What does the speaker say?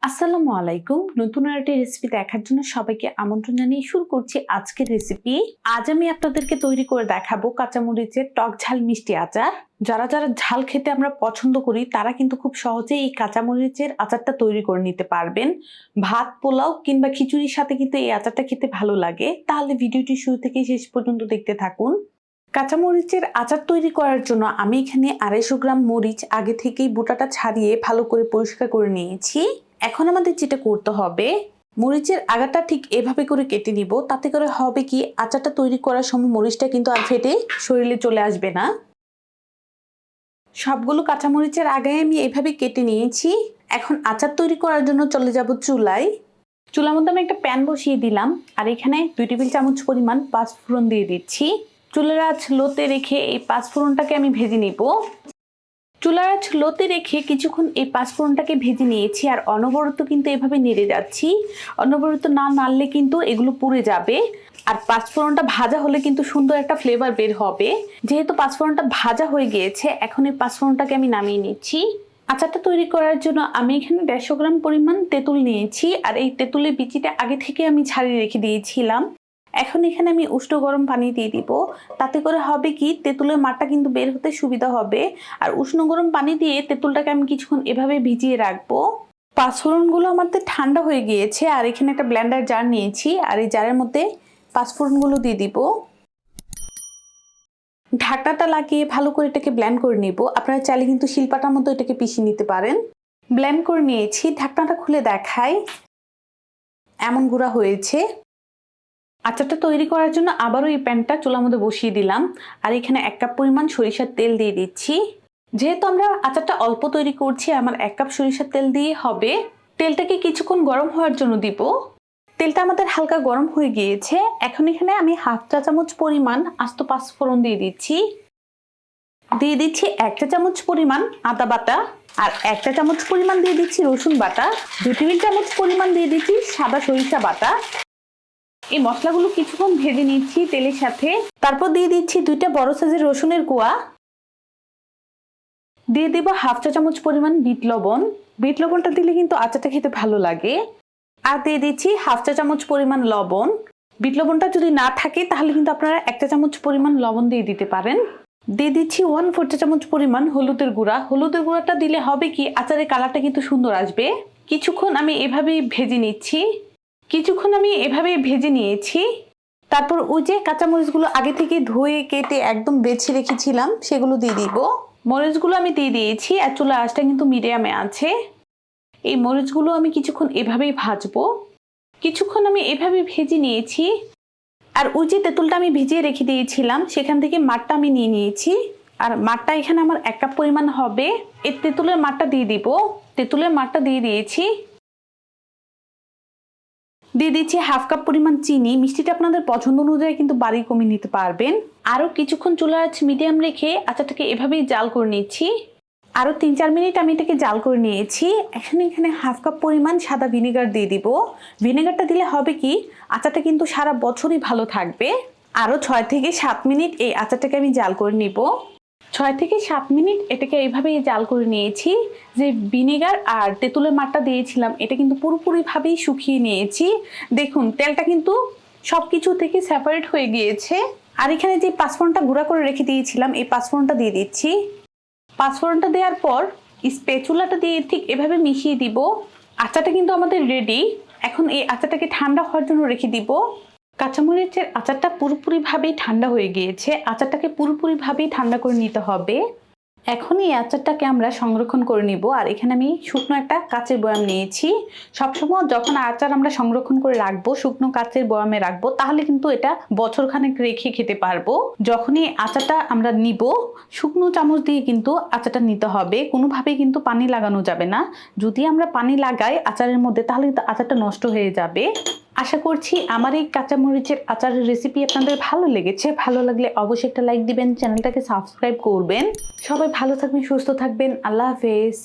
আসসালামু আলাইকুম। নতুন আরেকটি রেসিপি দেখার জন্য সবাইকে আমন্ত্রণ জানিয়ে শুরু করছি আজকের রেসিপি। আজ আমি আপনাদেরকে তৈরি করে দেখাবো কাঁচামরিচের টক ঝাল মিষ্টি আচার। যারা যারা ঝাল খেতে আমরা পছন্দ করি তারা কিন্তু খুব সহজেই এই কাঁচামরিচের আচারটা তৈরি করে নিতে পারবেন। ভাত, পোলাও কিংবা খিচুড়ির সাথে কিন্তু এই আচারটা খেতে ভালো লাগে। তাহলে ভিডিওটি শুরু থেকে শেষ পর্যন্ত দেখতে থাকুন। কাঁচামরিচের আচার তৈরি করার জন্য আমি এখানে 250 গ্রাম মরিচ আগে থেকেই বোটাটা ছাড়িয়ে ভালো করে পরিষ্কার করে নিয়েছি। এখন আমাদের যেটা করতে হবে, মরিচের আগাটা ঠিক এভাবে করে কেটে নিব। তাতে করে হবে কি, আচারটা তৈরি করার সময় মরিচটা কিন্তু আর ফেটে শরীরে চলে আসবে না। সবগুলো কাঁচামরিচের আগায় আমি এভাবে কেটে নিয়েছি। এখন আচার তৈরি করার জন্য চলে যাব চুলায়। চুলার মধ্যে আমি একটা প্যান বসিয়ে দিলাম আর এখানে 2 টেবিল চামচ পরিমাণ পাঁচফোড়ন দিয়ে দিচ্ছি। চুলার আঁচ লোতে রেখে এই পাঁচফোড়নটাকে আমি ভেজে নিব। চুলার আঁচ লোতে রেখে কিছুক্ষণ এই পাঁচফোড়নটাকে ভেজে নিয়েছি আর অনবরত কিন্তু এভাবে নেড়ে যাচ্ছি। অনবরত না নাড়লে কিন্তু এগুলো পুড়ে যাবে। আর পাঁচফোড়নটা ভাজা হলে কিন্তু সুন্দর একটা ফ্লেভার বের হবে। যেহেতু পাঁচফোড়নটা ভাজা হয়ে গিয়েছে, এখন এই পাঁচফোড়নটাকে আমি নামিয়ে নিচ্ছি। আচারটা তৈরি করার জন্য আমি এখানে 150 গ্রাম পরিমাণ তেঁতুল নিয়েছি আর এই তেঁতুলের বিচিটা আগে থেকে আমি ছাড়িয়ে রেখে দিয়েছিলাম। এখন এখানে আমি উষ্ণ গরম পানি দিয়ে দিব। তাতে করে হবে কি, তেঁতুলের মাঠটা কিন্তু বের হতে সুবিধা হবে। আর উষ্ণ গরম পানি দিয়ে তেঁতুলটাকে আমি কিছুক্ষণ এভাবে ভিজিয়ে রাখবো। পাঁচফোড়নগুলো আমাদের ঠান্ডা হয়ে গিয়েছে আর এখানে একটা ব্লেন্ডার জার নিয়েছি আর এই জারের মধ্যে পাঁচফোড়নগুলো দিয়ে দিব। ঢাকনাটা লাগিয়ে ভালো করে এটাকে ব্লেন্ড করে নিব। আপনারা চাইলে কিন্তু শিলপাটার মতো এটাকে পিষিয়ে নিতে পারেন। ব্লেন্ড করে নিয়েছি, ঢাকনাটা খুলে দেখাই এমন গুঁড়া হয়েছে। আচারটা তৈরি করার জন্য আবারও এই প্যানটা চুলার মধ্যে বসিয়ে দিলাম আর এখানে 1 কাপ পরিমাণ সরিষার তেল দিয়ে দিচ্ছি। যেহেতু আমরা আচারটা অল্প তৈরি করছি, আমার 1 কাপ সরিষার তেল দিয়ে হবে। তেলটাকে কিছুক্ষণ গরম হওয়ার জন্য দিব। তেলটা আমাদের হালকা গরম হয়ে গিয়েছে। এখন এখানে আমি 1/2 চা চামচ পরিমাণ আস্ত পাঁচফোড়ন দিয়ে দিচ্ছি। দিয়ে দিচ্ছি 1 চা চামচ পরিমাণ আদা বাটা আর 1 চা চামচ পরিমাণ দিয়ে দিচ্ছি রসুন বাটা। 2 টেবিল চামচ পরিমাণ দিয়ে দিচ্ছি সাদা সরিষা বাটা। এই মশলাগুলো কিছুক্ষণ ভেজে নিচ্ছি তেলের সাথে। তারপর দিয়ে দিচ্ছি 2টা বড় সাইজের রসুনের কোয়া। দিয়ে দেব 1/2 চা চামচ পরিমাণ বিট লবণ। বিট লবণটা দিলে কিন্তু আচারটা খেতে ভালো লাগে। আর দিয়ে দিচ্ছি 1/2 চা চামচ পরিমাণ লবণ। বিট লবণটা যদি না থাকে তাহলে কিন্তু আপনারা 1 চা চামচ পরিমাণ লবণ দিয়ে দিতে পারেন। দিয়ে দিচ্ছি 1/4 চা চামচ পরিমাণ হলুদের গুঁড়া। হলুদের গুঁড়াটা দিলে হবে কি, আচারের কালারটা কিন্তু সুন্দর আসবে। কিছুক্ষণ আমি এভাবেই ভেজে নিচ্ছি। তারপর ওই যে কাঁচামরিচগুলো আগে থেকে ধুয়ে কেটে একদম বেছে রেখেছিলাম সেগুলো দিয়ে দিব। মরিচগুলো আমি দিয়ে দিয়েছি আর চুলার আঁচটা কিন্তু মিডিয়ামে আছে। এই মরিচগুলো আমি কিছুক্ষণ এভাবেই ভাজবো। কিছুক্ষণ আমি এভাবে ভেজে নিয়েছি আর ওই যে তেঁতুলটা আমি ভিজিয়ে রেখে দিয়েছিলাম সেখান থেকে মাঠটা আমি নিয়ে নিয়েছি। আর মাঠটা এখানে আমার 1 কাপ পরিমাণ হবে। এই তেঁতুলের মাঠটা দিয়ে দিব। তেঁতুলের মাঠটা দিয়ে দিয়েছি। দিয়ে দিচ্ছি 1/2 কাপ পরিমাণ চিনি। মিষ্টিটা আপনাদের পছন্দ অনুযায়ী কিন্তু বাড়িয়ে কমিয়ে নিতে পারবেন। আরও কিছুক্ষণ চুলার আঁচ মিডিয়াম রেখে আচারটাকে এভাবেই জাল করে নিচ্ছি। আরও 3-4 মিনিট আমি এটাকে জাল করে নিয়েছি। এখন এখানে 1/2 কাপ পরিমাণ সাদা ভিনেগার দিয়ে দিব। ভিনেগারটা দিলে হবে কি, আচারটা কিন্তু সারা বছরই ভালো থাকবে। আরও 6 থেকে 7 মিনিট এই আচারটাকে আমি জাল করে নিব। 6 থেকে 7 মিনিট এটাকে এইভাবেই জাল করে নিয়েছি। যে ভিনেগার আর তেঁতুলের মাঠটা দিয়েছিলাম এটা কিন্তু পুরোপুরিভাবেই শুকিয়ে নিয়েছি। দেখুন তেলটা কিন্তু সব কিছু থেকে সেপারেট হয়ে গিয়েছে। আর এখানে যে পাঁচফোড়নটা গুঁড়া করে রেখে দিয়েছিলাম এই পাঁচফোড়নটা দিয়ে দিচ্ছি। পাঁচফোড়নটা দেওয়ার পর স্প্যাচুলাটা দিয়ে ঠিক এভাবে মিশিয়ে দিব। আচারটা কিন্তু আমাদের রেডি। এখন এই আচারটাকে ঠান্ডা হওয়ার জন্য রেখে দিব। কাঁচামরিচের আচারটা পুরোপুরিভাবেই ঠান্ডা হয়ে গিয়েছে। আচারটাকে পুরোপুরিভাবেই ঠান্ডা করে নিতে হবে। এখন এই আচারটাকে আমরা সংরক্ষণ করে নিব। আর এখানে আমি শুকনো একটা কাচের বয়াম নিয়েছি। সবসময় যখন আচার আমরা সংরক্ষণ করে রাখবো, শুকনো কাচের বয়ামে রাখবো, তাহলে কিন্তু এটা বছরখানেক রেখে খেতে পারবো। যখনই আচারটা আমরা নিব, শুকনো চামচ দিয়ে কিন্তু আচারটা নিতে হবে। কোনোভাবেই কিন্তু পানি লাগানো যাবে না। যদি আমরা পানি লাগাই আচারের মধ্যে তাহলে কিন্তু আচারটা নষ্ট হয়ে যাবে। আশা করছি আমার এই কাঁচামরিচের আচারের রেসিপি আপনাদের ভালো লেগেছে। ভালো লাগলে অবশ্যই একটা লাইক দিবেন, চ্যানেলটাকে সাবস্ক্রাইব করবেন। সবাই ভালো থাকবেন, সুস্থ থাকবেন। আল্লাহ হাফেজ।